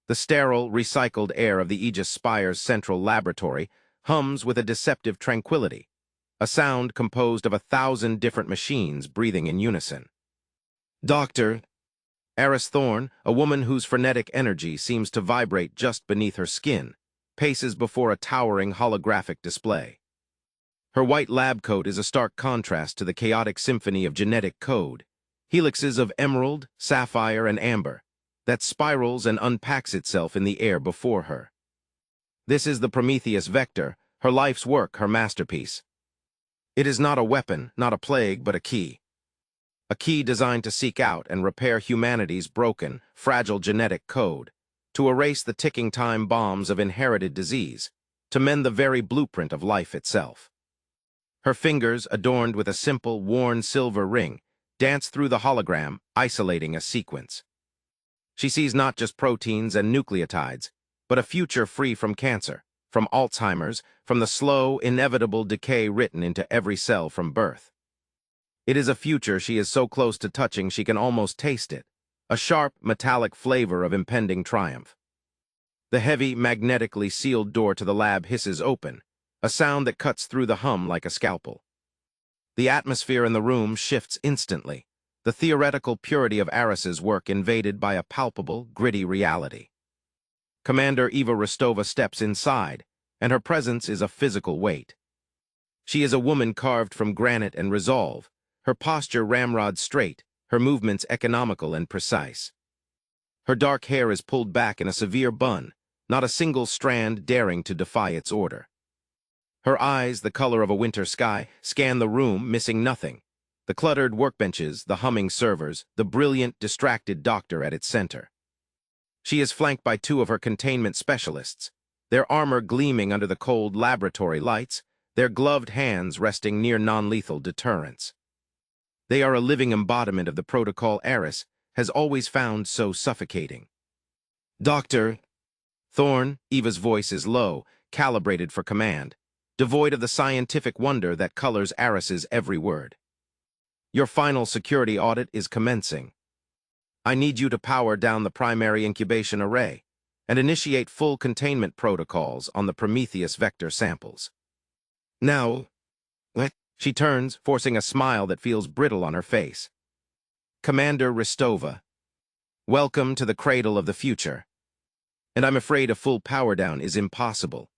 The sterile, recycled air of the Aegis Spire's central laboratory hums with a deceptive tranquility, a sound composed of 1,000 different machines breathing in unison. Doctor, Aris Thorne, a woman whose frenetic energy seems to vibrate just beneath her skin, paces before a towering holographic display. Her white lab coat is a stark contrast to the chaotic symphony of genetic code, helixes of emerald, sapphire, and amber, that spirals and unpacks itself in the air before her. This is the Prometheus vector, her life's work, her masterpiece. It is not a weapon, not a plague, but a key. A key designed to seek out and repair humanity's broken, fragile genetic code, to erase the ticking time bombs of inherited disease, to mend the very blueprint of life itself. Her fingers, adorned with a simple, worn silver ring, dance through the hologram, isolating a sequence. She sees not just proteins and nucleotides, but a future free from cancer, from Alzheimer's, from the slow, inevitable decay written into every cell from birth. It is a future she is so close to touching she can almost taste it, a sharp, metallic flavor of impending triumph. The heavy, magnetically sealed door to the lab hisses open, a sound that cuts through the hum like a scalpel. The atmosphere in the room shifts instantly, the theoretical purity of Aris's work invaded by a palpable, gritty reality. Commander Eva Rostova steps inside, and her presence is a physical weight. She is a woman carved from granite and resolve, her posture ramrod straight, her movements economical and precise. Her dark hair is pulled back in a severe bun, not a single strand daring to defy its order. Her eyes, the color of a winter sky, scan the room, missing nothing. The cluttered workbenches, the humming servers, the brilliant, distracted doctor at its center. She is flanked by 2 of her containment specialists, their armor gleaming under the cold laboratory lights, their gloved hands resting near non-lethal deterrents. They are a living embodiment of the protocol Aris has always found so suffocating. Dr. Thorne, Eva's voice is low, calibrated for command, devoid of the scientific wonder that colors Aris's every word. Your final security audit is commencing. I need you to power down the primary incubation array and initiate full containment protocols on the Prometheus vector samples. Now, what? She turns, forcing a smile that feels brittle on her face. Commander Rostova, welcome to the cradle of the future. And I'm afraid a full power down is impossible.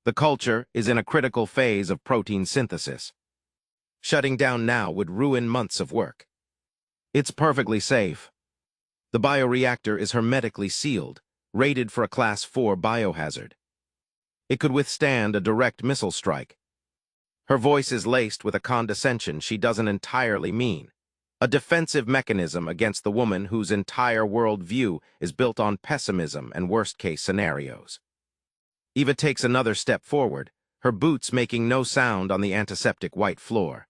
The culture is in a critical phase of protein synthesis. Shutting down now would ruin months of work. It's perfectly safe. The bioreactor is hermetically sealed, rated for a Class 4 biohazard. It could withstand a direct missile strike. Her voice is laced with a condescension she doesn't entirely mean, a defensive mechanism against the woman whose entire worldview is built on pessimism and worst-case scenarios. Eva takes another step forward, her boots making no sound on the antiseptic white floor.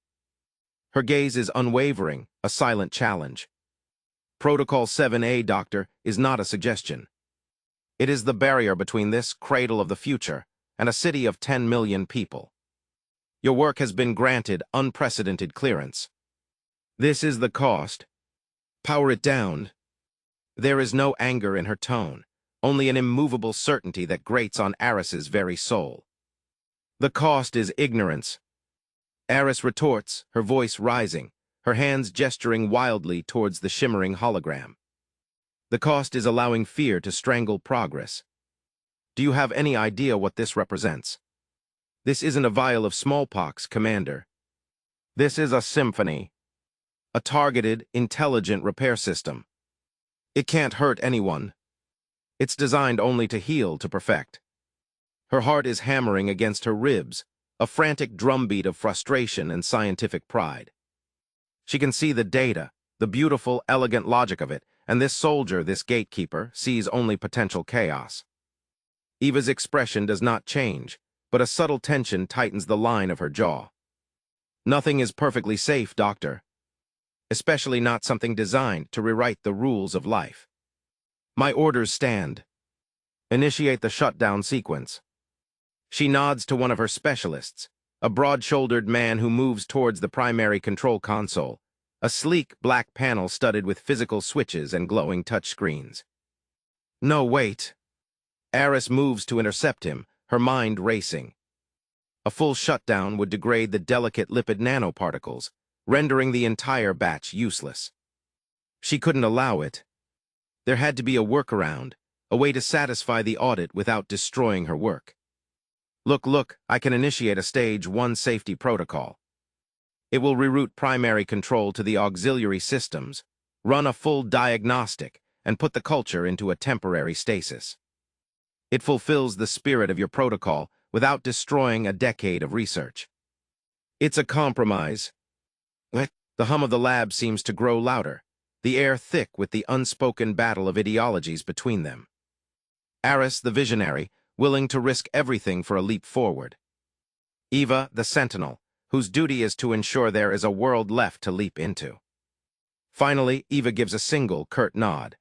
Her gaze is unwavering, a silent challenge. Protocol 7A, Doctor, is not a suggestion. It is the barrier between this cradle of the future and a city of 10 million people. Your work has been granted unprecedented clearance. This is the cost. Power it down. There is no anger in her tone, only an immovable certainty that grates on Aris's very soul. The cost is ignorance. Aris retorts, her voice rising, her hands gesturing wildly towards the shimmering hologram. The cost is allowing fear to strangle progress. Do you have any idea what this represents? This isn't a vial of smallpox, Commander. This is a symphony. A targeted, intelligent repair system. It can't hurt anyone. It's designed only to heal, to perfect. Her heart is hammering against her ribs, a frantic drumbeat of frustration and scientific pride. She can see the data, the beautiful, elegant logic of it, and this soldier, this gatekeeper, sees only potential chaos. Eva's expression does not change, but a subtle tension tightens the line of her jaw. Nothing is perfectly safe, Doctor. Especially not something designed to rewrite the rules of life. My orders stand. Initiate the shutdown sequence. She nods to one of her specialists, a broad-shouldered man who moves towards the primary control console, a sleek black panel studded with physical switches and glowing touchscreens. No, wait. Aris moves to intercept him, her mind racing. A full shutdown would degrade the delicate lipid nanoparticles, rendering the entire batch useless. She couldn't allow it. There had to be a workaround, a way to satisfy the audit without destroying her work. Look, I can initiate a Stage 1 safety protocol. It will reroute primary control to the auxiliary systems, run a full diagnostic, and put the culture into a temporary stasis. It fulfills the spirit of your protocol without destroying a decade of research. It's a compromise. The hum of the lab seems to grow louder, the air thick with the unspoken battle of ideologies between them. Aris, the visionary, willing to risk everything for a leap forward. Eva, the sentinel, whose duty is to ensure there is a world left to leap into. Finally, Eva gives a single, curt nod.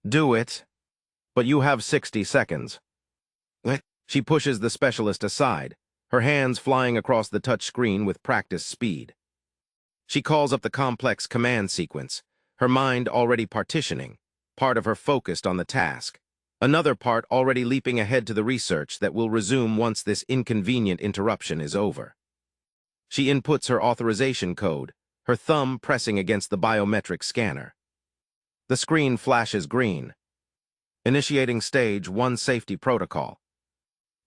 Do it. But you have 60 seconds. She pushes the specialist aside, her hands flying across the touch screen with practiced speed. She calls up the complex command sequence, her mind already partitioning, part of her focused on the task, another part already leaping ahead to the research that will resume once this inconvenient interruption is over. She inputs her authorization code, her thumb pressing against the biometric scanner. The screen flashes green. Initiating Stage 1 safety protocol.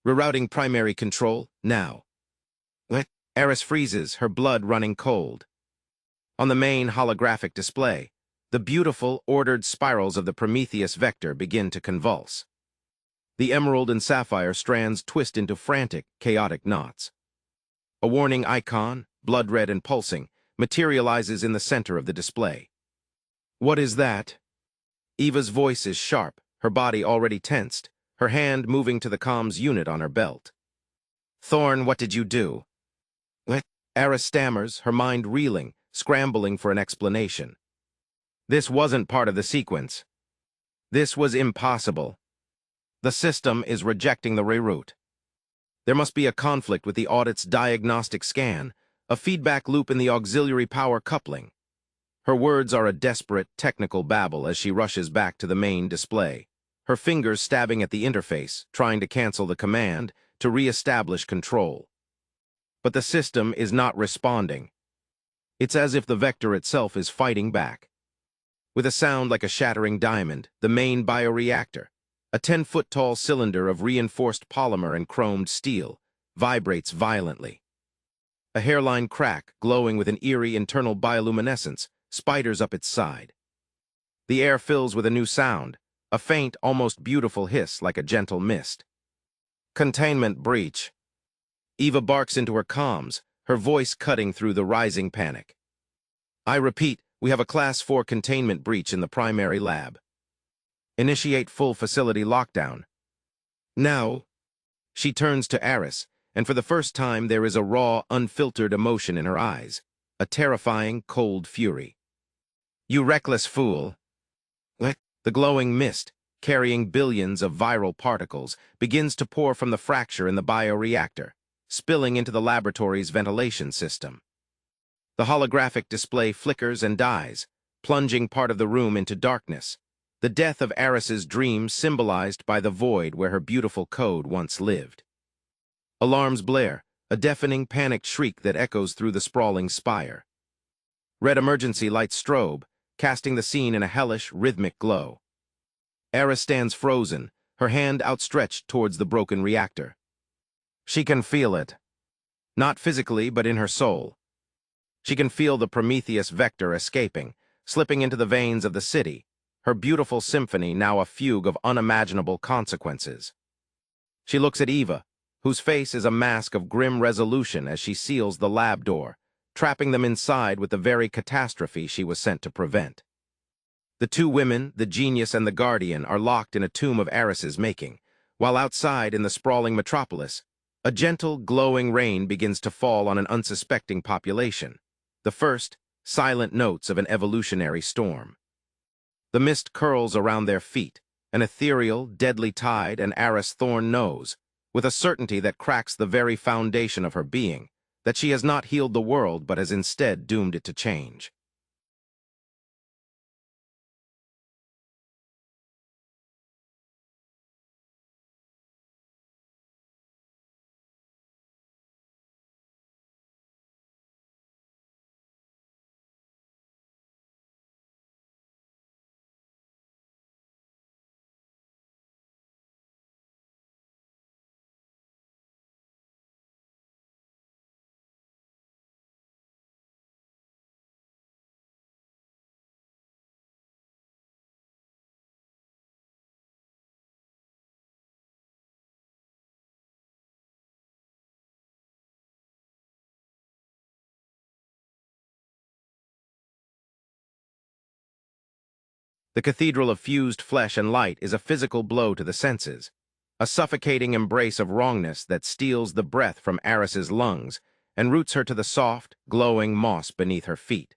Rerouting primary control, now. Aris freezes, her blood running cold. On the main holographic display, the beautiful, ordered spirals of the Prometheus vector begin to convulse. The emerald and sapphire strands twist into frantic, chaotic knots. A warning icon, blood red and pulsing, materializes in the center of the display. What is that? Eva's voice is sharp, her body already tensed, her hand moving to the comms unit on her belt. Thorne, what did you do? Aris stammers, her mind reeling, scrambling for an explanation. This wasn't part of the sequence. This was impossible. The system is rejecting the reroute. There must be a conflict with the audit's diagnostic scan, a feedback loop in the auxiliary power coupling. Her words are a desperate, technical babble as she rushes back to the main display, her fingers stabbing at the interface, trying to cancel the command, to re-establish control. But the system is not responding. It's as if the vector itself is fighting back. With a sound like a shattering diamond, the main bioreactor, a 10-foot-tall cylinder of reinforced polymer and chromed steel, vibrates violently. A hairline crack, glowing with an eerie internal bioluminescence, spiders up its side. The air fills with a new sound, a faint, almost beautiful hiss like a gentle mist. Containment breach. Eva barks into her comms, her voice cutting through the rising panic. I repeat, we have a Class 4 containment breach in the primary lab. Initiate full facility lockdown. Now. She turns to Aris, and for the first time there is a raw, unfiltered emotion in her eyes, a terrifying, cold fury. You reckless fool. The glowing mist, carrying billions of viral particles, begins to pour from the fracture in the bioreactor, spilling into the laboratory's ventilation system. The holographic display flickers and dies, plunging part of the room into darkness, the death of Aris's dream symbolized by the void where her beautiful code once lived. Alarms blare, a deafening, panicked shriek that echoes through the sprawling spire. Red emergency lights strobe, casting the scene in a hellish, rhythmic glow. Aris stands frozen, her hand outstretched towards the broken reactor. She can feel it. Not physically, but in her soul. She can feel the Prometheus vector escaping, slipping into the veins of the city, her beautiful symphony now a fugue of unimaginable consequences. She looks at Eva, whose face is a mask of grim resolution as she seals the lab door, trapping them inside with the very catastrophe she was sent to prevent. The two women, the genius and the guardian, are locked in a tomb of Aris's making, while outside in the sprawling metropolis, a gentle, glowing rain begins to fall on an unsuspecting population, the first, silent notes of an evolutionary storm. The mist curls around their feet, an ethereal, deadly tide, and Aris Thorne knows, with a certainty that cracks the very foundation of her being, that she has not healed the world but has instead doomed it to change. The cathedral of fused flesh and light is a physical blow to the senses, a suffocating embrace of wrongness that steals the breath from Aris's lungs and roots her to the soft, glowing moss beneath her feet.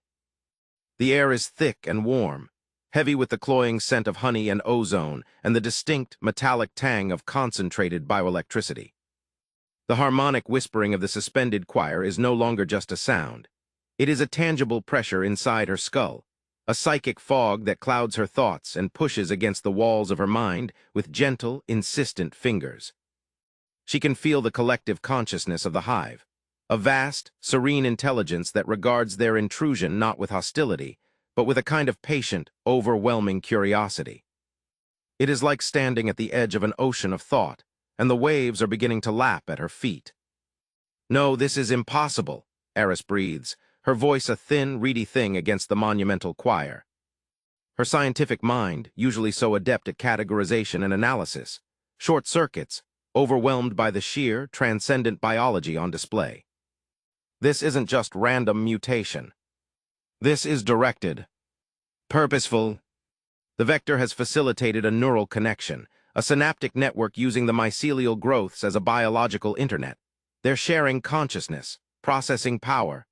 The air is thick and warm, heavy with the cloying scent of honey and ozone and the distinct, metallic tang of concentrated bioelectricity. The harmonic whispering of the suspended choir is no longer just a sound. It is a tangible pressure inside her skull, a psychic fog that clouds her thoughts and pushes against the walls of her mind with gentle, insistent fingers. She can feel the collective consciousness of the hive, a vast, serene intelligence that regards their intrusion not with hostility, but with a kind of patient, overwhelming curiosity. It is like standing at the edge of an ocean of thought, and the waves are beginning to lap at her feet. "No, this is impossible," Aris breathes, her voice a thin, reedy thing against the monumental choir. Her scientific mind, usually so adept at categorization and analysis, short-circuits, overwhelmed by the sheer, transcendent biology on display. This isn't just random mutation. This is directed, purposeful. The vector has facilitated a neural connection, a synaptic network using the mycelial growths as a biological internet. They're sharing consciousness, processing power.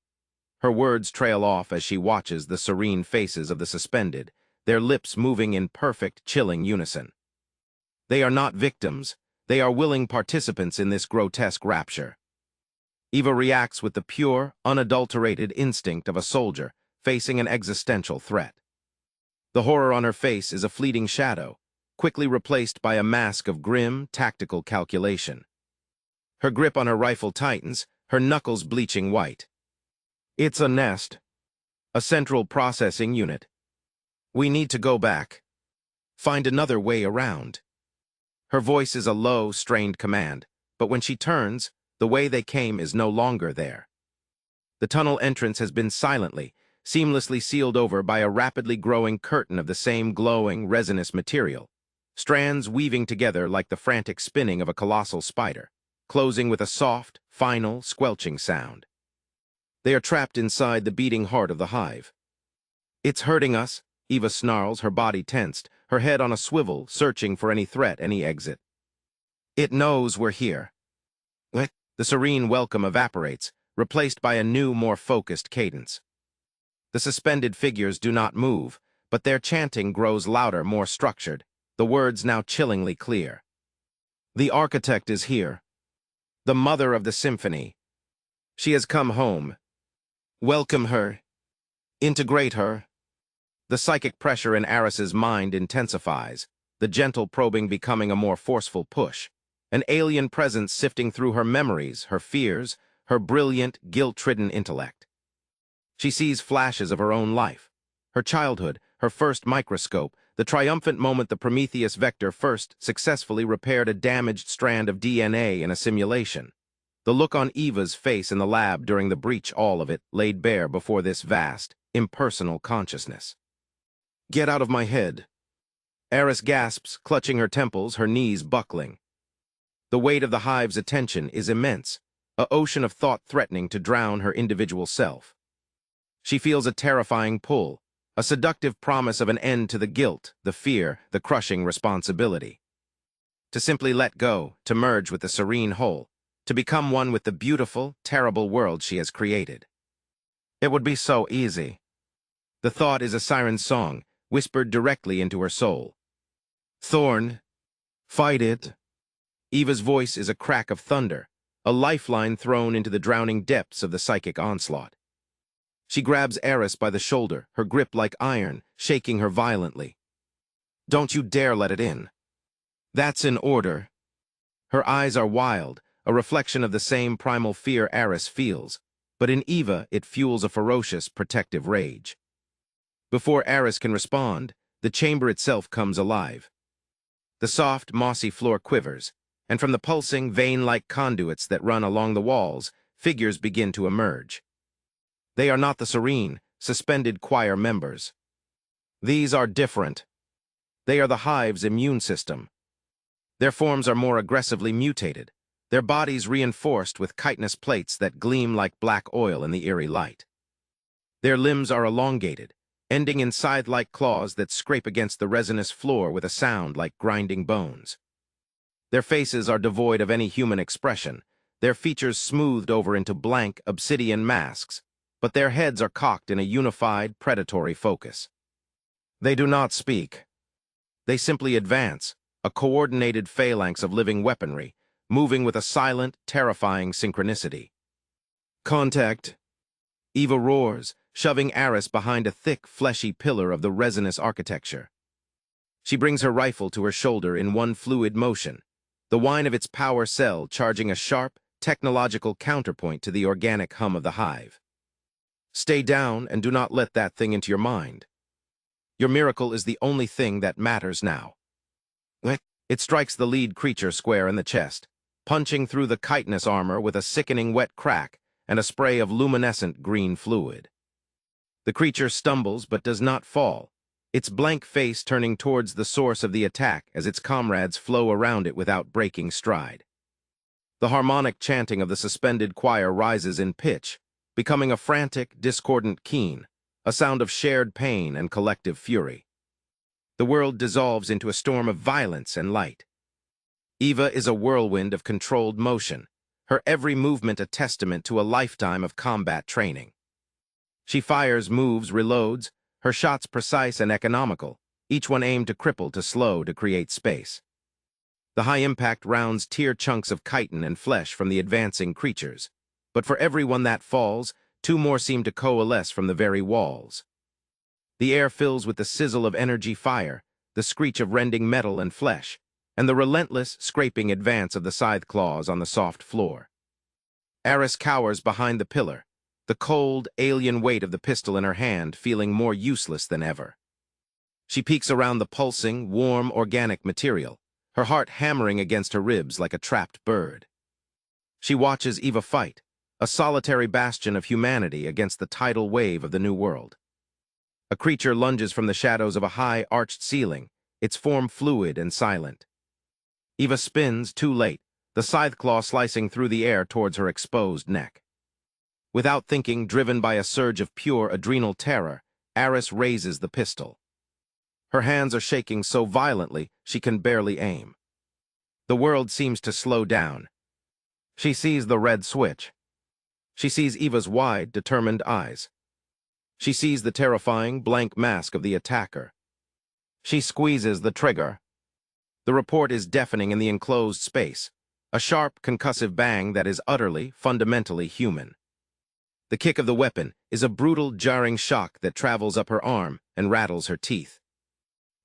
Her words trail off as she watches the serene faces of the suspended, their lips moving in perfect, chilling unison. They are not victims. They are willing participants in this grotesque rapture. Eva reacts with the pure, unadulterated instinct of a soldier facing an existential threat. The horror on her face is a fleeting shadow, quickly replaced by a mask of grim, tactical calculation. Her grip on her rifle tightens, her knuckles bleaching white. It's a nest, a central processing unit. We need to go back. Find another way around. Her voice is a low, strained command, but when she turns, the way they came is no longer there. The tunnel entrance has been seamlessly sealed over by a rapidly growing curtain of the same glowing, resinous material, strands weaving together like the frantic spinning of a colossal spider, closing with a soft, final, squelching sound. They are trapped inside the beating heart of the hive. "It's hurting us," Eva snarls, her body tensed, her head on a swivel, searching for any threat, any exit. "It knows we're here." The serene welcome evaporates, replaced by a new, more focused cadence. The suspended figures do not move, but their chanting grows louder, more structured, the words now chillingly clear. "The architect is here. The mother of the symphony. She has come home. Welcome her. Integrate her." The psychic pressure in Aris's mind intensifies, the gentle probing becoming a more forceful push, an alien presence sifting through her memories, her fears, her brilliant, guilt-ridden intellect. She sees flashes of her own life, her childhood, her first microscope, the triumphant moment the Prometheus vector first successfully repaired a damaged strand of DNA in a simulation. The look on Eva's face in the lab during the breach, all of it laid bare before this vast, impersonal consciousness. "Get out of my head." Aris gasps, clutching her temples, her knees buckling. The weight of the hive's attention is immense, an ocean of thought threatening to drown her individual self. She feels a terrifying pull, a seductive promise of an end to the guilt, the fear, the crushing responsibility. To simply let go, to merge with the serene whole, to become one with the beautiful, terrible world she has created. It would be so easy. The thought is a siren's song, whispered directly into her soul. "Thorne, fight it." Eva's voice is a crack of thunder, a lifeline thrown into the drowning depths of the psychic onslaught. She grabs Aris by the shoulder, her grip like iron, shaking her violently. "Don't you dare let it in." "That's an order." Her eyes are wild, a reflection of the same primal fear Aris feels, but in Eva it fuels a ferocious, protective rage. Before Aris can respond, the chamber itself comes alive. The soft, mossy floor quivers, and from the pulsing, vein-like conduits that run along the walls, figures begin to emerge. They are not the serene, suspended choir members. These are different. They are the hive's immune system. Their forms are more aggressively mutated, their bodies reinforced with chitinous plates that gleam like black oil in the eerie light. Their limbs are elongated, ending in scythe-like claws that scrape against the resinous floor with a sound like grinding bones. Their faces are devoid of any human expression, their features smoothed over into blank, obsidian masks, but their heads are cocked in a unified, predatory focus. They do not speak. They simply advance, a coordinated phalanx of living weaponry, moving with a silent, terrifying synchronicity. Contact! Eva roars, shoving Aris behind a thick, fleshy pillar of the resinous architecture. She brings her rifle to her shoulder in one fluid motion, the whine of its power cell charging a sharp, technological counterpoint to the organic hum of the hive. Stay down and do not let that thing into your mind. Your miracle is the only thing that matters now. It strikes the lead creature square in the chest, punching through the chitinous armor with a sickening wet crack and a spray of luminescent green fluid. The creature stumbles but does not fall, its blank face turning towards the source of the attack as its comrades flow around it without breaking stride. The harmonic chanting of the suspended choir rises in pitch, becoming a frantic, discordant keen, a sound of shared pain and collective fury. The world dissolves into a storm of violence and light. Eva is a whirlwind of controlled motion, her every movement a testament to a lifetime of combat training. She fires, moves, reloads, her shots precise and economical, each one aimed to cripple, to slow, to create space. The high-impact rounds tear chunks of chitin and flesh from the advancing creatures, but for every one that falls, two more seem to coalesce from the very walls. The air fills with the sizzle of energy fire, the screech of rending metal and flesh, and the relentless, scraping advance of the scythe claws on the soft floor. Aris cowers behind the pillar, the cold, alien weight of the pistol in her hand feeling more useless than ever. She peeks around the pulsing, warm, organic material, her heart hammering against her ribs like a trapped bird. She watches Eva fight, a solitary bastion of humanity against the tidal wave of the new world. A creature lunges from the shadows of a high, arched ceiling, its form fluid and silent. Eva spins, too late, the scythe claw slicing through the air towards her exposed neck. Without thinking, driven by a surge of pure adrenal terror, Aris raises the pistol. Her hands are shaking so violently she can barely aim. The world seems to slow down. She sees the red switch. She sees Eva's wide, determined eyes. She sees the terrifying, blank mask of the attacker. She squeezes the trigger. The report is deafening in the enclosed space, a sharp, concussive bang that is utterly, fundamentally human. The kick of the weapon is a brutal, jarring shock that travels up her arm and rattles her teeth.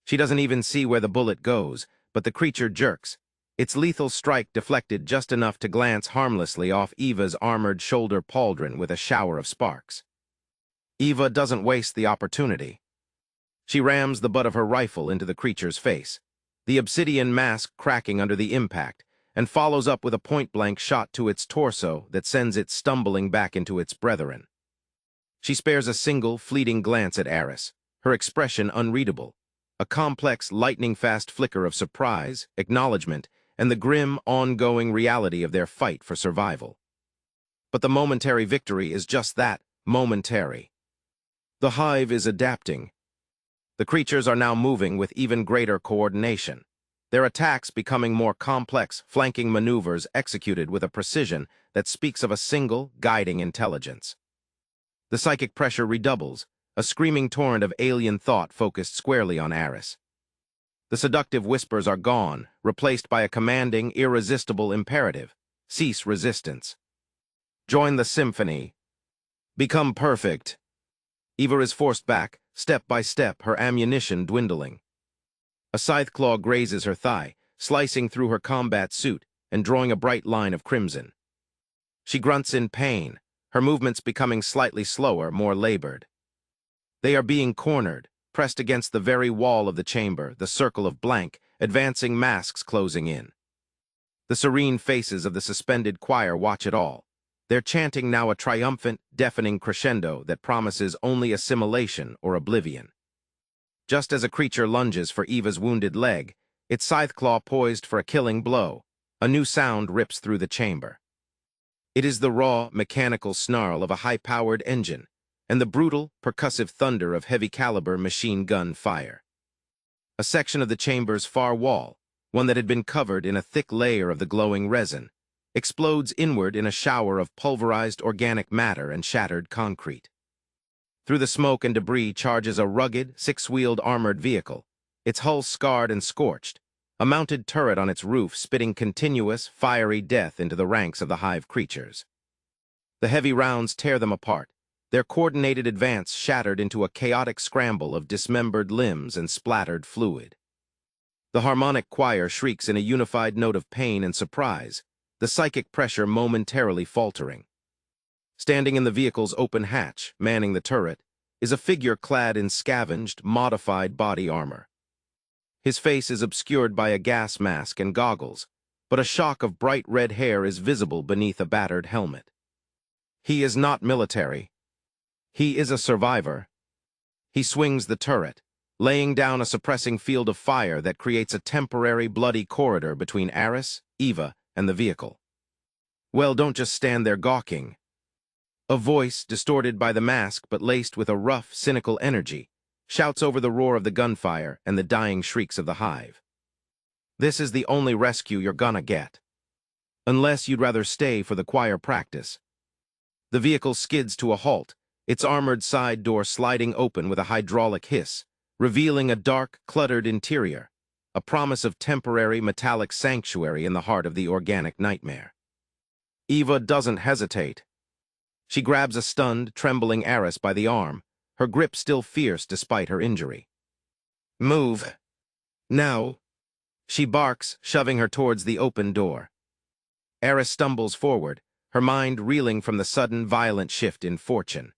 She doesn't even see where the bullet goes, but the creature jerks, its lethal strike deflected just enough to glance harmlessly off Eva's armored shoulder pauldron with a shower of sparks. Eva doesn't waste the opportunity. She rams the butt of her rifle into the creature's face, the obsidian mask cracking under the impact, and follows up with a point-blank shot to its torso that sends it stumbling back into its brethren. She spares a single, fleeting glance at Aris, her expression unreadable, a complex, lightning-fast flicker of surprise, acknowledgement, and the grim, ongoing reality of their fight for survival. But the momentary victory is just that, momentary. The hive is adapting. The creatures are now moving with even greater coordination, their attacks becoming more complex, flanking maneuvers executed with a precision that speaks of a single, guiding intelligence. The psychic pressure redoubles, a screaming torrent of alien thought focused squarely on Aris. The seductive whispers are gone, replaced by a commanding, irresistible imperative: cease resistance. Join the symphony. Become perfect. Eva is forced back, step by step, her ammunition dwindling. A scythe claw grazes her thigh, slicing through her combat suit and drawing a bright line of crimson. She grunts in pain, her movements becoming slightly slower, more labored. They are being cornered, pressed against the very wall of the chamber, the circle of blank, advancing masks closing in. The serene faces of the suspended choir watch it all, their chanting now a triumphant, deafening crescendo that promises only assimilation or oblivion. Just as a creature lunges for Eva's wounded leg, its scythe claw poised for a killing blow, a new sound rips through the chamber. It is the raw, mechanical snarl of a high-powered engine, and the brutal, percussive thunder of heavy-caliber machine gun fire. A section of the chamber's far wall, one that had been covered in a thick layer of the glowing resin, explodes inward in a shower of pulverized organic matter and shattered concrete. Through the smoke and debris charges a rugged, six-wheeled armored vehicle, its hull scarred and scorched, a mounted turret on its roof spitting continuous, fiery death into the ranks of the hive creatures. The heavy rounds tear them apart, their coordinated advance shattered into a chaotic scramble of dismembered limbs and splattered fluid. The harmonic choir shrieks in a unified note of pain and surprise, the psychic pressure momentarily faltering. Standing in the vehicle's open hatch, manning the turret, is a figure clad in scavenged, modified body armor. His face is obscured by a gas mask and goggles, but a shock of bright red hair is visible beneath a battered helmet. He is not military. He is a survivor. He swings the turret, laying down a suppressing field of fire that creates a temporary bloody corridor between Aris, Eva, and the vehicle. Well, don't just stand there gawking. A voice, distorted by the mask but laced with a rough, cynical energy, shouts over the roar of the gunfire and the dying shrieks of the hive. This is the only rescue you're gonna get. Unless you'd rather stay for the choir practice. The vehicle skids to a halt, its armored side door sliding open with a hydraulic hiss, revealing a dark, cluttered interior, a promise of temporary metallic sanctuary in the heart of the organic nightmare. Eva doesn't hesitate. She grabs a stunned, trembling Aris by the arm, her grip still fierce despite her injury. "Move. Now." She barks, shoving her towards the open door. Aris stumbles forward, her mind reeling from the sudden, violent shift in fortune.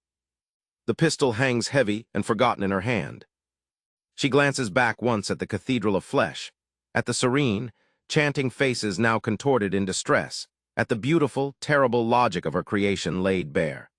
The pistol hangs heavy and forgotten in her hand. She glances back once at the Cathedral of Flesh, at the serene, chanting faces now contorted in distress, at the beautiful, terrible logic of her creation laid bare.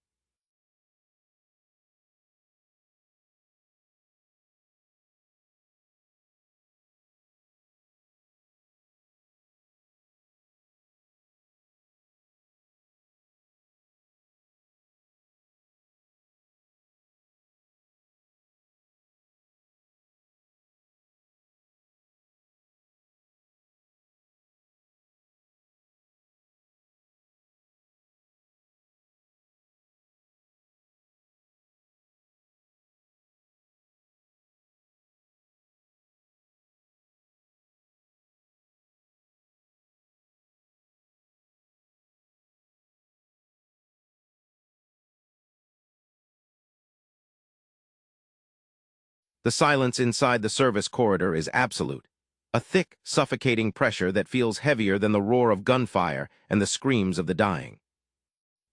The silence inside the service corridor is absolute, a thick, suffocating pressure that feels heavier than the roar of gunfire and the screams of the dying.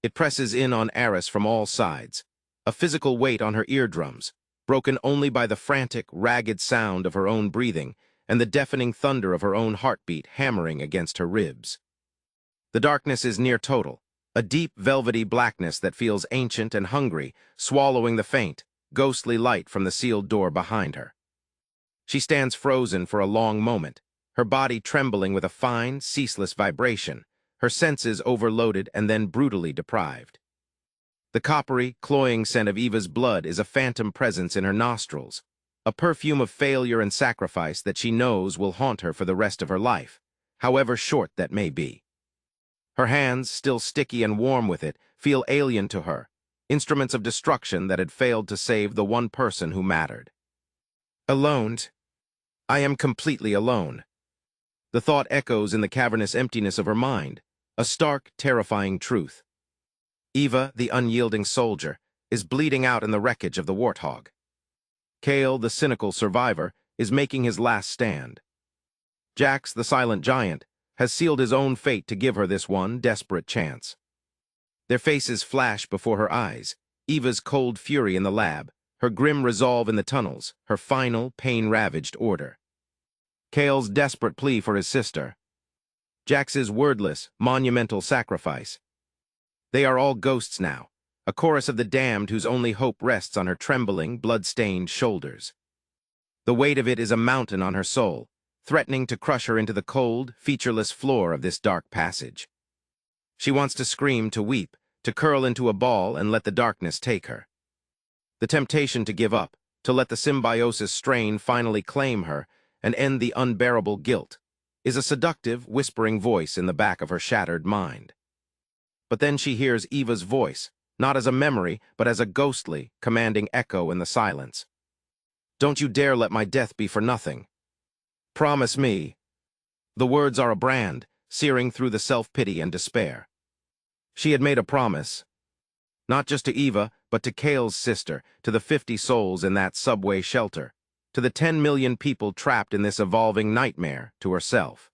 It presses in on Aris from all sides, a physical weight on her eardrums, broken only by the frantic, ragged sound of her own breathing and the deafening thunder of her own heartbeat hammering against her ribs. The darkness is near total, a deep, velvety blackness that feels ancient and hungry, swallowing the faint, ghostly light from the sealed door behind her. She stands frozen for a long moment, her body trembling with a fine, ceaseless vibration, her senses overloaded and then brutally deprived. The coppery, cloying scent of Eva's blood is a phantom presence in her nostrils, a perfume of failure and sacrifice that she knows will haunt her for the rest of her life, however short that may be. Her hands, still sticky and warm with it, feel alien to her, instruments of destruction that had failed to save the one person who mattered. Alone. I am completely alone. The thought echoes in the cavernous emptiness of her mind, a stark, terrifying truth. Eva, the unyielding soldier, is bleeding out in the wreckage of the Warthog. Kale, the cynical survivor, is making his last stand. Jax, the silent giant, has sealed his own fate to give her this one desperate chance. Their faces flash before her eyes, Eva's cold fury in the lab, her grim resolve in the tunnels, her final, pain-ravaged order. Kale's desperate plea for his sister. Jax's wordless, monumental sacrifice. They are all ghosts now, a chorus of the damned whose only hope rests on her trembling, blood-stained shoulders. The weight of it is a mountain on her soul, threatening to crush her into the cold, featureless floor of this dark passage. She wants to scream, to weep, to curl into a ball and let the darkness take her. The temptation to give up, to let the symbiosis strain finally claim her and end the unbearable guilt, is a seductive, whispering voice in the back of her shattered mind. But then she hears Eva's voice, not as a memory, but as a ghostly, commanding echo in the silence. "Don't you dare let my death be for nothing. Promise me." The words are a brand, searing through the self-pity and despair. She had made a promise, not just to Eva, but to Kale's sister, to the 50 souls in that subway shelter, to the 10 million people trapped in this evolving nightmare, to herself.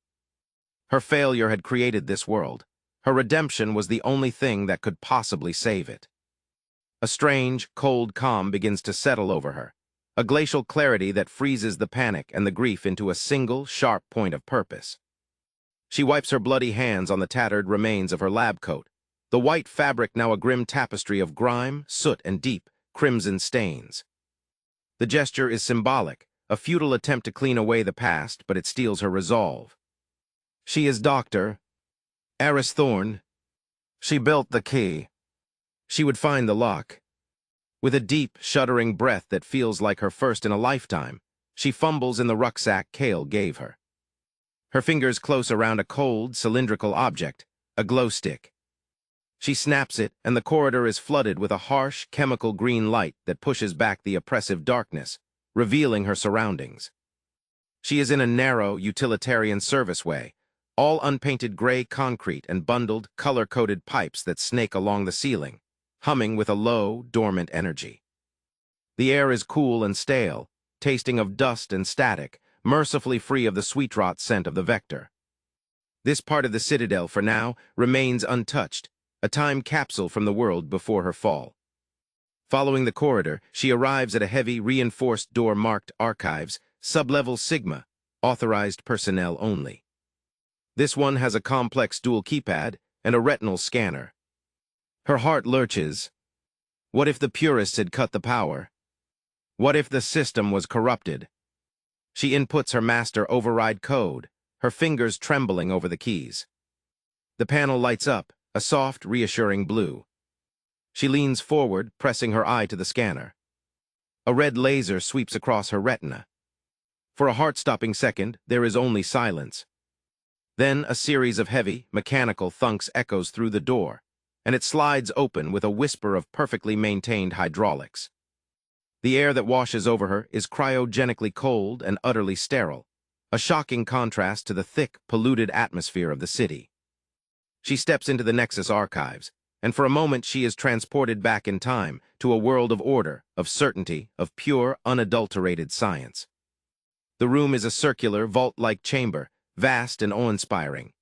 Her failure had created this world. Her redemption was the only thing that could possibly save it. A strange, cold calm begins to settle over her, a glacial clarity that freezes the panic and the grief into a single, sharp point of purpose. She wipes her bloody hands on the tattered remains of her lab coat, the white fabric now a grim tapestry of grime, soot, and deep, crimson stains. The gesture is symbolic, a futile attempt to clean away the past, but it steals her resolve. She is Dr. Aris Thorne. She built the key. She would find the lock. With a deep, shuddering breath that feels like her first in a lifetime, she fumbles in the rucksack Kale gave her. Her fingers close around a cold, cylindrical object, a glow stick. She snaps it, and the corridor is flooded with a harsh, chemical green light that pushes back the oppressive darkness, revealing her surroundings. She is in a narrow, utilitarian serviceway, all unpainted gray concrete and bundled, color-coded pipes that snake along the ceiling, humming with a low, dormant energy. The air is cool and stale, tasting of dust and static, mercifully free of the sweet-rot scent of the Vector. This part of the Citadel, for now, remains untouched, a time capsule from the world before her fall. Following the corridor, she arrives at a heavy, reinforced door marked Archives, Sublevel Sigma, authorized personnel only. This one has a complex dual keypad and a retinal scanner. Her heart lurches. What if the purists had cut the power? What if the system was corrupted? She inputs her master override code, her fingers trembling over the keys. The panel lights up, a soft, reassuring blue. She leans forward, pressing her eye to the scanner. A red laser sweeps across her retina. For a heart-stopping second, there is only silence. Then a series of heavy, mechanical thunks echoes through the door, and it slides open with a whisper of perfectly maintained hydraulics. The air that washes over her is cryogenically cold and utterly sterile, a shocking contrast to the thick, polluted atmosphere of the city. She steps into the Nexus archives, and for a moment she is transported back in time to a world of order, of certainty, of pure, unadulterated science. The room is a circular, vault-like chamber, vast and awe-inspiring.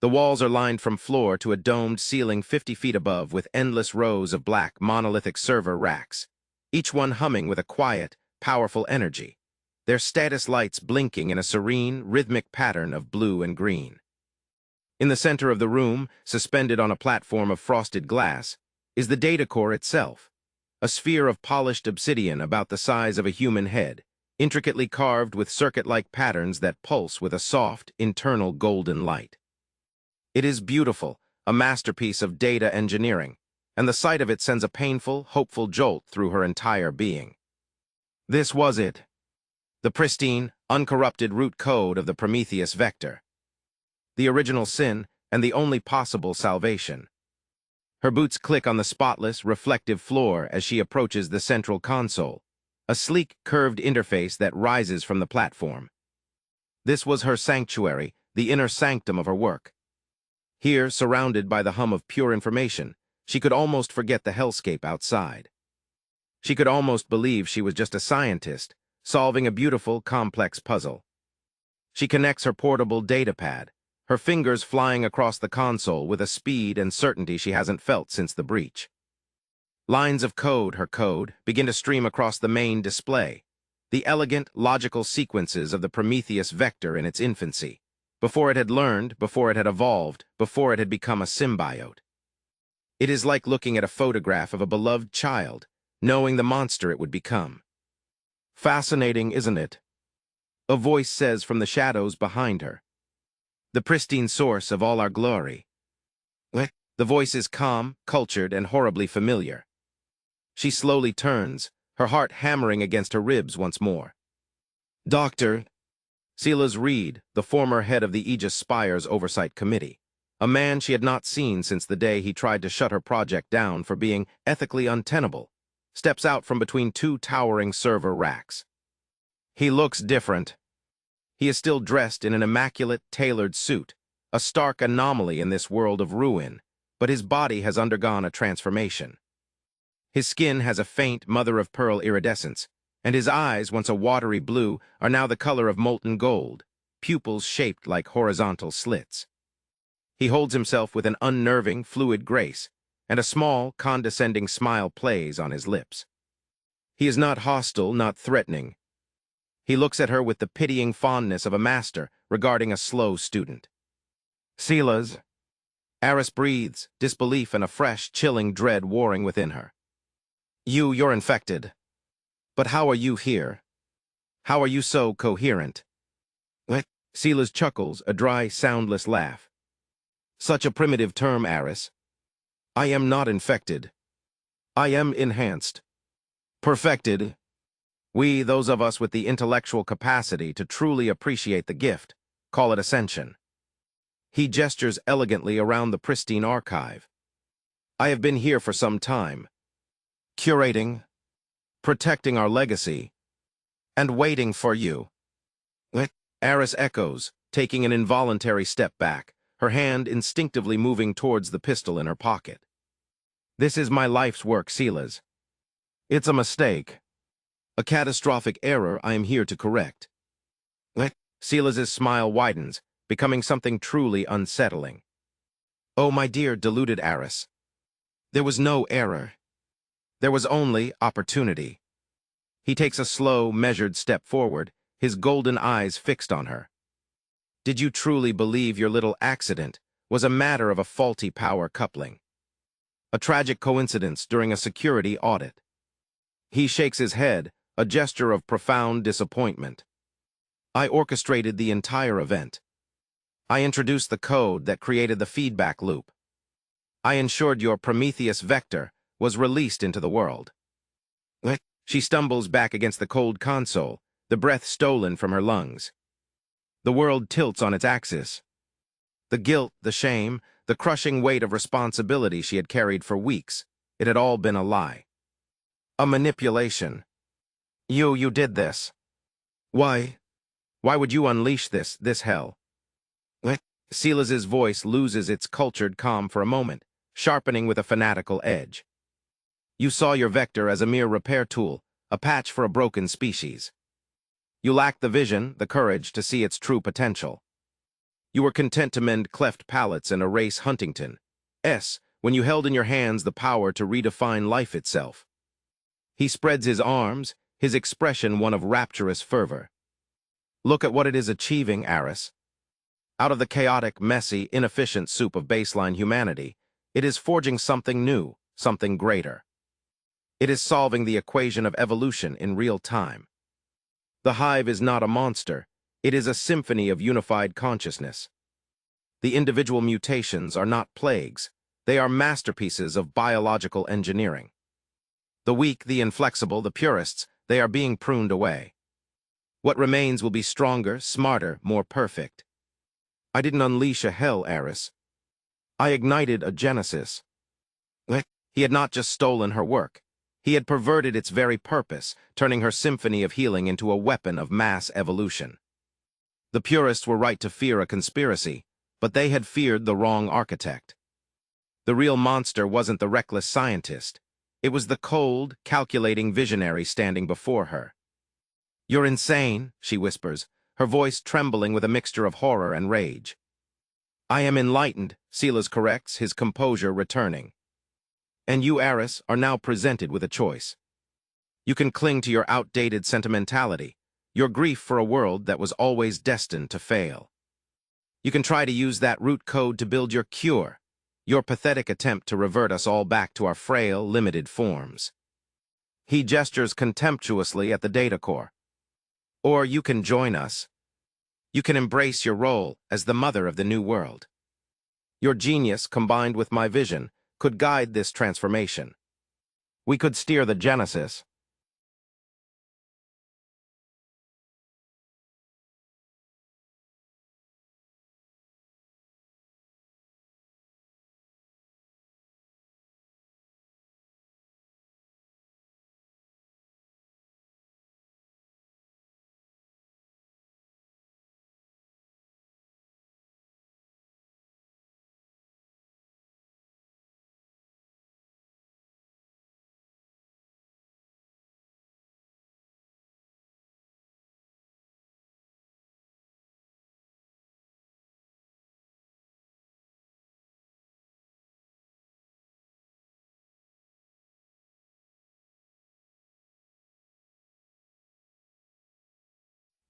The walls are lined from floor to a domed ceiling 50 feet above with endless rows of black, monolithic server racks, each one humming with a quiet, powerful energy, their status lights blinking in a serene, rhythmic pattern of blue and green. In the center of the room, suspended on a platform of frosted glass, is the data core itself, a sphere of polished obsidian about the size of a human head, intricately carved with circuit-like patterns that pulse with a soft, internal golden light. It is beautiful, a masterpiece of data engineering, and the sight of it sends a painful, hopeful jolt through her entire being. This was it. The pristine, uncorrupted root code of the Prometheus vector. The original sin, and the only possible salvation. Her boots click on the spotless, reflective floor as she approaches the central console, a sleek, curved interface that rises from the platform. This was her sanctuary, the inner sanctum of her work. Here, surrounded by the hum of pure information, she could almost forget the hellscape outside. She could almost believe she was just a scientist, solving a beautiful, complex puzzle. She connects her portable datapad, her fingers flying across the console with a speed and certainty she hasn't felt since the breach. Lines of code, her code, begin to stream across the main display, the elegant, logical sequences of the Prometheus vector in its infancy, before it had learned, before it had evolved, before it had become a symbiote. It is like looking at a photograph of a beloved child, knowing the monster it would become. Fascinating, isn't it? A voice says from the shadows behind her. The pristine source of all our glory. The voice is calm, cultured, and horribly familiar. She slowly turns, her heart hammering against her ribs once more. Dr. Silas Reed, the former head of the Aegis Spire's Oversight Committee, a man she had not seen since the day he tried to shut her project down for being ethically untenable, steps out from between two towering server racks. He looks different. He is still dressed in an immaculate, tailored suit, a stark anomaly in this world of ruin, but his body has undergone a transformation. His skin has a faint mother-of-pearl iridescence, and his eyes, once a watery blue, are now the color of molten gold, pupils shaped like horizontal slits. He holds himself with an unnerving, fluid grace, and a small, condescending smile plays on his lips. He is not hostile, not threatening. He looks at her with the pitying fondness of a master regarding a slow student. Silas. Aris breathes, disbelief and a fresh, chilling dread warring within her. You're infected. But how are you here? How are you so coherent? What? Silas chuckles, a dry, soundless laugh. Such a primitive term, Aris. I am not infected. I am enhanced. Perfected. We, those of us with the intellectual capacity to truly appreciate the gift, call it ascension. He gestures elegantly around the pristine archive. I have been here for some time, curating, protecting our legacy, and waiting for you. Aris echoes, taking an involuntary step back, her hand instinctively moving towards the pistol in her pocket. This is my life's work, Silas. It's a mistake. A catastrophic error I am here to correct. Silas's smile widens, becoming something truly unsettling. Oh, my dear deluded Aris. There was no error. There was only opportunity. He takes a slow, measured step forward, his golden eyes fixed on her. Did you truly believe your little accident was a matter of a faulty power coupling? A tragic coincidence during a security audit? He shakes his head, a gesture of profound disappointment. I orchestrated the entire event. I introduced the code that created the feedback loop. I ensured your Prometheus vector was released into the world. She stumbles back against the cold console, the breath stolen from her lungs. The world tilts on its axis. The guilt, the shame, the crushing weight of responsibility she had carried for weeks, it had all been a lie. A manipulation. You did this. Why? Why would you unleash this hell? Silas's voice loses its cultured calm for a moment, sharpening with a fanatical edge. You saw your vector as a mere repair tool, a patch for a broken species. You lacked the vision, the courage to see its true potential. You were content to mend cleft palates and erase Huntington when you held in your hands the power to redefine life itself. He spreads his arms, his expression one of rapturous fervor. Look at what it is achieving, Aris. Out of the chaotic, messy, inefficient soup of baseline humanity, it is forging something new, something greater. It is solving the equation of evolution in real time. The hive is not a monster, it is a symphony of unified consciousness. The individual mutations are not plagues, they are masterpieces of biological engineering. The weak, the inflexible, the purists, they are being pruned away. What remains will be stronger, smarter, more perfect. I didn't unleash a hell, Aris. I ignited a genesis. He had not just stolen her work. He had perverted its very purpose, turning her symphony of healing into a weapon of mass evolution. The purists were right to fear a conspiracy, but they had feared the wrong architect. The real monster wasn't the reckless scientist. It was the cold, calculating visionary standing before her. You're insane, she whispers, her voice trembling with a mixture of horror and rage. I am enlightened, Silas corrects, his composure returning. And you, Aris, are now presented with a choice. You can cling to your outdated sentimentality, your grief for a world that was always destined to fail. You can try to use that root code to build your cure, your pathetic attempt to revert us all back to our frail, limited forms. He gestures contemptuously at the data core. Or you can join us. You can embrace your role as the mother of the new world. Your genius, combined with my vision, could guide this transformation. We could steer the Genesis.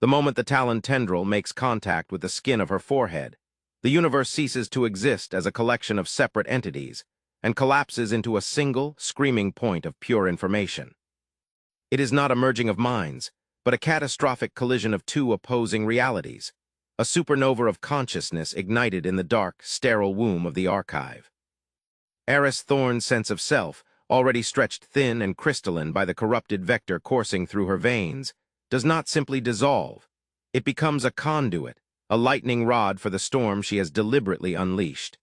The moment the Talon tendril makes contact with the skin of her forehead, the universe ceases to exist as a collection of separate entities and collapses into a single, screaming point of pure information. It is not a merging of minds, but a catastrophic collision of two opposing realities, a supernova of consciousness ignited in the dark, sterile womb of the archive. Aris Thorne's sense of self, already stretched thin and crystalline by the corrupted vector coursing through her veins, does not simply dissolve. It becomes a conduit, a lightning rod for the storm she has deliberately unleashed.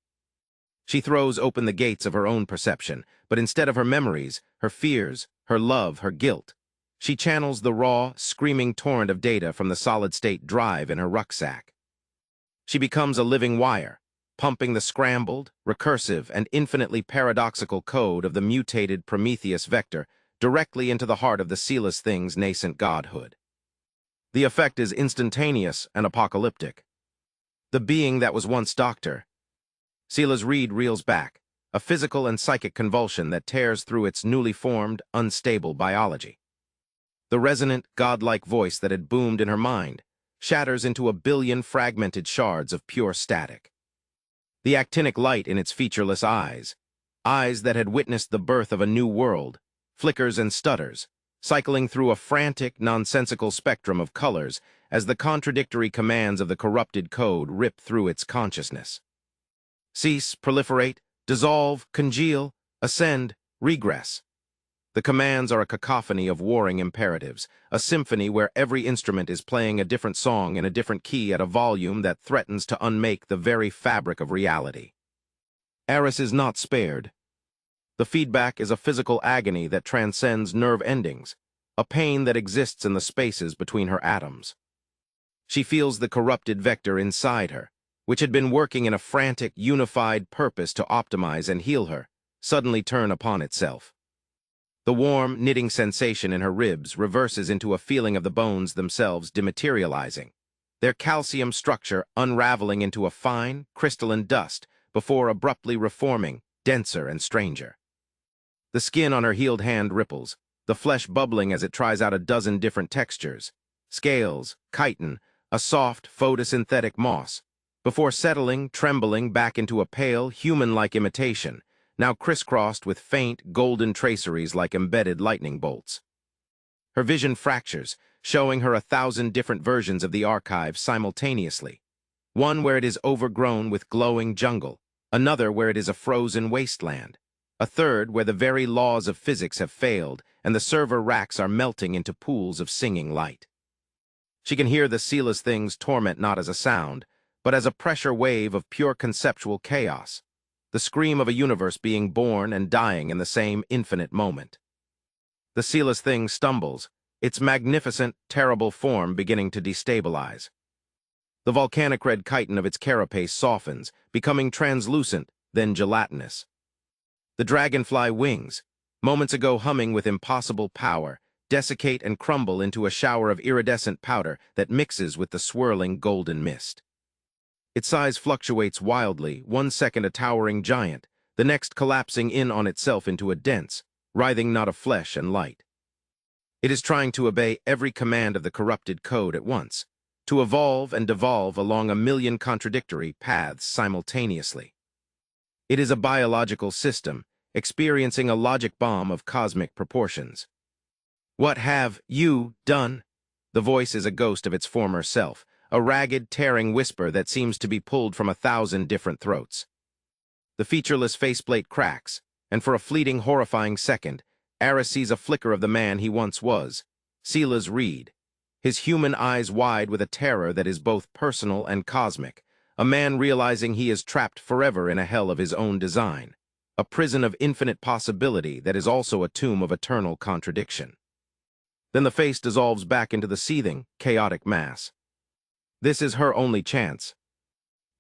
She throws open the gates of her own perception, but instead of her memories, her fears, her love, her guilt, she channels the raw, screaming torrent of data from the solid-state drive in her rucksack. She becomes a living wire, pumping the scrambled, recursive, and infinitely paradoxical code of the mutated Prometheus vector directly into the heart of the sealess thing's nascent godhood. The effect is instantaneous and apocalyptic. The being that was once Dr. Sila's Reed reels back, a physical and psychic convulsion that tears through its newly formed, unstable biology. The resonant, godlike voice that had boomed in her mind shatters into a billion fragmented shards of pure static. The actinic light in its featureless eyes, eyes that had witnessed the birth of a new world, flickers and stutters, cycling through a frantic, nonsensical spectrum of colors as the contradictory commands of the corrupted code rip through its consciousness. Cease, proliferate, dissolve, congeal, ascend, regress. The commands are a cacophony of warring imperatives, a symphony where every instrument is playing a different song in a different key at a volume that threatens to unmake the very fabric of reality. Aris is not spared. The feedback is a physical agony that transcends nerve endings, a pain that exists in the spaces between her atoms. She feels the corrupted vector inside her, which had been working in a frantic, unified purpose to optimize and heal her, suddenly turn upon itself. The warm, knitting sensation in her ribs reverses into a feeling of the bones themselves dematerializing, their calcium structure unraveling into a fine, crystalline dust before abruptly reforming, denser and stranger. The skin on her healed hand ripples, the flesh bubbling as it tries out a dozen different textures, scales, chitin, a soft, photosynthetic moss, before settling, trembling back into a pale, human-like imitation, now crisscrossed with faint, golden traceries like embedded lightning bolts. Her vision fractures, showing her 1,000 different versions of the archive simultaneously. One where it is overgrown with glowing jungle, another where it is a frozen wasteland, a third where the very laws of physics have failed and the server racks are melting into pools of singing light. She can hear the sealess thing's torment not as a sound, but as a pressure wave of pure conceptual chaos, the scream of a universe being born and dying in the same infinite moment. The sealess thing stumbles, its magnificent, terrible form beginning to destabilize. The volcanic red chitin of its carapace softens, becoming translucent, then gelatinous. The dragonfly wings, moments ago humming with impossible power, desiccate and crumble into a shower of iridescent powder that mixes with the swirling golden mist. Its size fluctuates wildly, 1 second a towering giant, the next collapsing in on itself into a dense, writhing knot of flesh and light. It is trying to obey every command of the corrupted code at once, to evolve and devolve along a million contradictory paths simultaneously. It is a biological system, experiencing a logic bomb of cosmic proportions. What have you done? The voice is a ghost of its former self, a ragged, tearing whisper that seems to be pulled from 1,000 different throats. The featureless faceplate cracks, and for a fleeting, horrifying second, Aris sees a flicker of the man he once was, Sila's Reed, his human eyes wide with a terror that is both personal and cosmic, a man realizing he is trapped forever in a hell of his own design, a prison of infinite possibility that is also a tomb of eternal contradiction. Then the face dissolves back into the seething, chaotic mass. This is her only chance.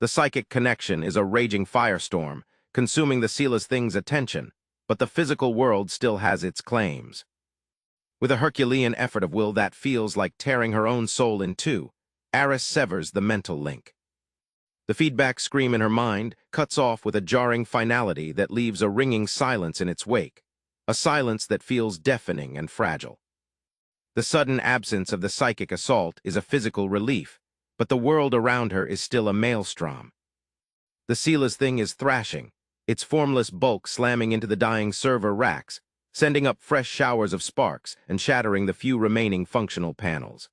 The psychic connection is a raging firestorm, consuming the Sila's thing's attention, but the physical world still has its claims. With a Herculean effort of will that feels like tearing her own soul in two, Aris severs the mental link. The feedback scream in her mind cuts off with a jarring finality that leaves a ringing silence in its wake, a silence that feels deafening and fragile. The sudden absence of the psychic assault is a physical relief, but the world around her is still a maelstrom. The Sila's thing is thrashing, its formless bulk slamming into the dying server racks, sending up fresh showers of sparks and shattering the few remaining functional panels.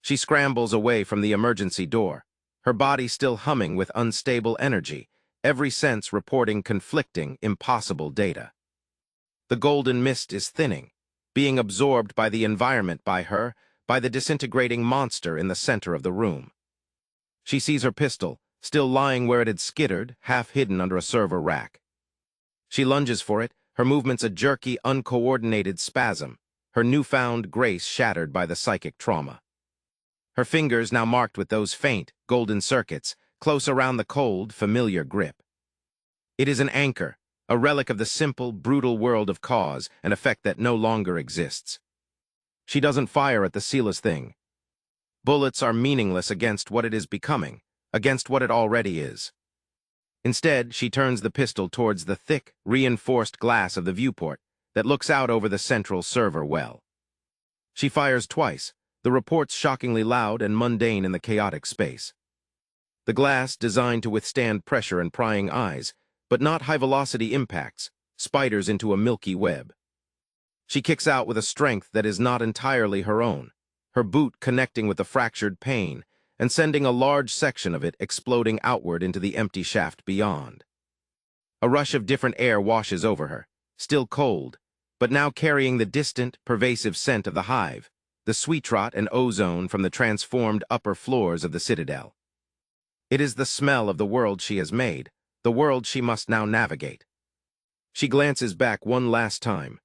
She scrambles away from the emergency door, her body still humming with unstable energy, every sense reporting conflicting, impossible data. The golden mist is thinning, being absorbed by the environment by her, by the disintegrating monster in the center of the room. She sees her pistol, still lying where it had skittered, half hidden under a server rack. She lunges for it, her movements a jerky, uncoordinated spasm, her newfound grace shattered by the psychic trauma. Her fingers now marked with those faint, golden circuits, close around the cold, familiar grip. It is an anchor, a relic of the simple, brutal world of cause and effect that no longer exists. She doesn't fire at the Sila's thing. Bullets are meaningless against what it is becoming, against what it already is. Instead, she turns the pistol towards the thick, reinforced glass of the viewport that looks out over the central server well. She fires twice, the reports shockingly loud and mundane in the chaotic space. The glass, designed to withstand pressure and prying eyes, but not high-velocity impacts, spiders into a milky web. She kicks out with a strength that is not entirely her own, her boot connecting with the fractured pane and sending a large section of it exploding outward into the empty shaft beyond. A rush of different air washes over her, still cold, but now carrying the distant, pervasive scent of the hive, the sweet rot and ozone from the transformed upper floors of the citadel. It is the smell of the world she has made, the world she must now navigate. She glances back one last time.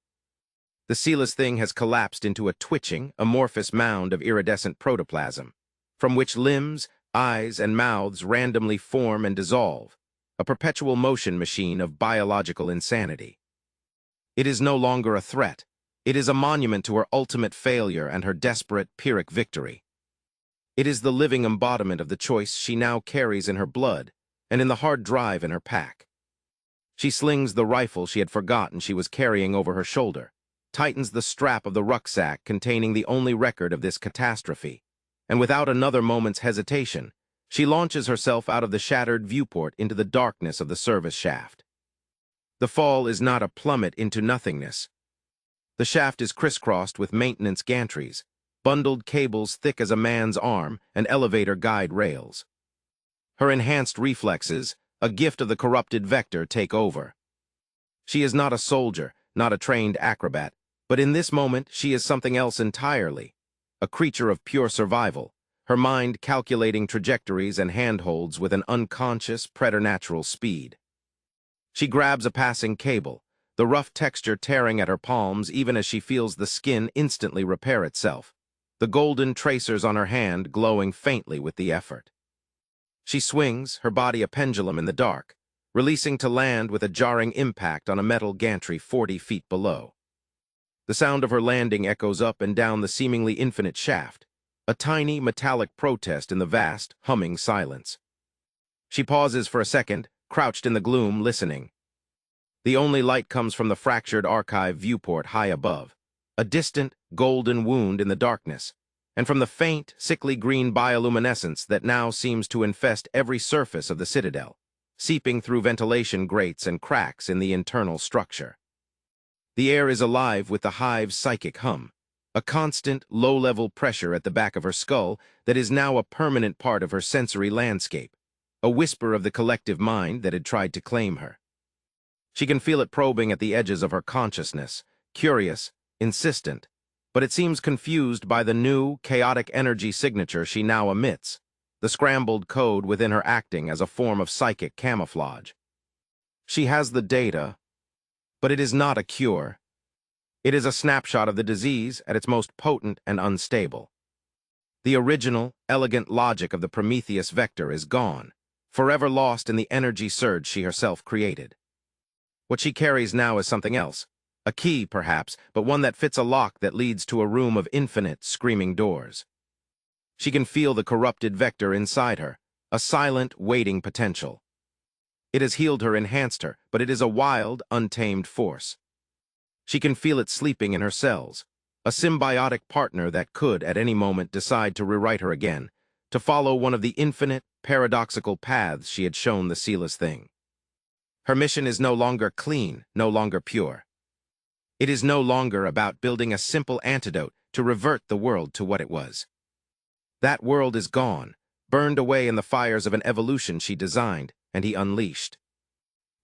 The Sila's thing has collapsed into a twitching, amorphous mound of iridescent protoplasm, from which limbs, eyes, and mouths randomly form and dissolve, a perpetual motion machine of biological insanity. It is no longer a threat. It is a monument to her ultimate failure and her desperate, Pyrrhic victory. It is the living embodiment of the choice she now carries in her blood and in the hard drive in her pack. She slings the rifle she had forgotten she was carrying over her shoulder, tightens the strap of the rucksack containing the only record of this catastrophe, and without another moment's hesitation, she launches herself out of the shattered viewport into the darkness of the service shaft. The fall is not a plummet into nothingness. The shaft is crisscrossed with maintenance gantries, bundled cables thick as a man's arm, and elevator guide rails. Her enhanced reflexes, a gift of the corrupted vector, take over. She is not a soldier, not a trained acrobat, but in this moment she is something else entirely, a creature of pure survival, her mind calculating trajectories and handholds with an unconscious, preternatural speed. She grabs a passing cable, the rough texture tearing at her palms even as she feels the skin instantly repair itself, the golden tracers on her hand glowing faintly with the effort. She swings, her body a pendulum in the dark, releasing to land with a jarring impact on a metal gantry 40 feet below. The sound of her landing echoes up and down the seemingly infinite shaft, a tiny metallic protest in the vast, humming silence. She pauses for a second, crouched in the gloom, listening. The only light comes from the fractured archive viewport high above, a distant, golden wound in the darkness, and from the faint, sickly green bioluminescence that now seems to infest every surface of the citadel, seeping through ventilation grates and cracks in the internal structure. The air is alive with the hive's psychic hum, a constant, low-level pressure at the back of her skull that is now a permanent part of her sensory landscape, a whisper of the collective mind that had tried to claim her. She can feel it probing at the edges of her consciousness, curious, insistent, but it seems confused by the new, chaotic energy signature she now emits, the scrambled code within her acting as a form of psychic camouflage. She has the data, but it is not a cure. It is a snapshot of the disease at its most potent and unstable. The original, elegant logic of the Prometheus vector is gone, forever lost in the energy surge she herself created. What she carries now is something else, a key, perhaps, but one that fits a lock that leads to a room of infinite, screaming doors. She can feel the corrupted vector inside her, a silent, waiting potential. It has healed her, enhanced her, but it is a wild, untamed force. She can feel it sleeping in her cells, a symbiotic partner that could, at any moment, decide to rewrite her again, to follow one of the infinite, paradoxical paths she had shown the sealess thing. Her mission is no longer clean, no longer pure. It is no longer about building a simple antidote to revert the world to what it was. That world is gone, burned away in the fires of an evolution she designed and he unleashed.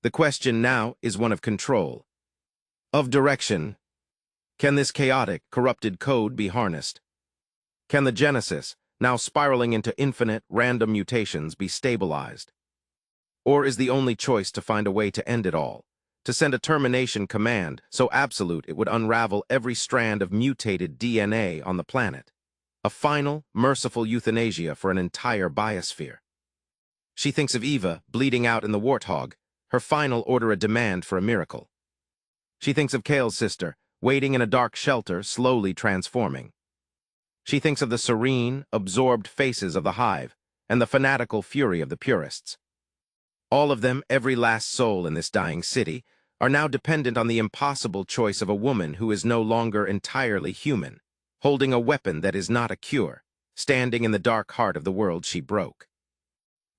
The question now is one of control, of direction. Can this chaotic, corrupted code be harnessed? Can the genesis, now spiraling into infinite, random mutations, be stabilized? Or is the only choice to find a way to end it all, to send a termination command so absolute it would unravel every strand of mutated DNA on the planet? A final, merciful euthanasia for an entire biosphere. She thinks of Eva bleeding out in the warthog, her final order a demand for a miracle. She thinks of Kale's sister, waiting in a dark shelter, slowly transforming. She thinks of the serene, absorbed faces of the hive and the fanatical fury of the purists. All of them, every last soul in this dying city, are now dependent on the impossible choice of a woman who is no longer entirely human, holding a weapon that is not a cure, standing in the dark heart of the world she broke.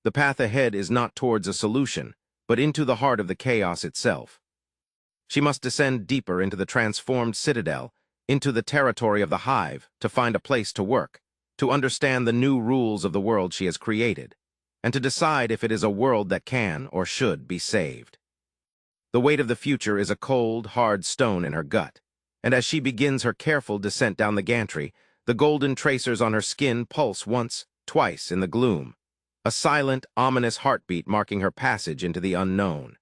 The path ahead is not towards a solution, but into the heart of the chaos itself. She must descend deeper into the transformed citadel, into the territory of the hive, to find a place to work, to understand the new rules of the world she has created, and to decide if it is a world that can or should be saved. The weight of the future is a cold, hard stone in her gut, and as she begins her careful descent down the gantry, the golden tracers on her skin pulse once, twice in the gloom, a silent, ominous heartbeat marking her passage into the unknown.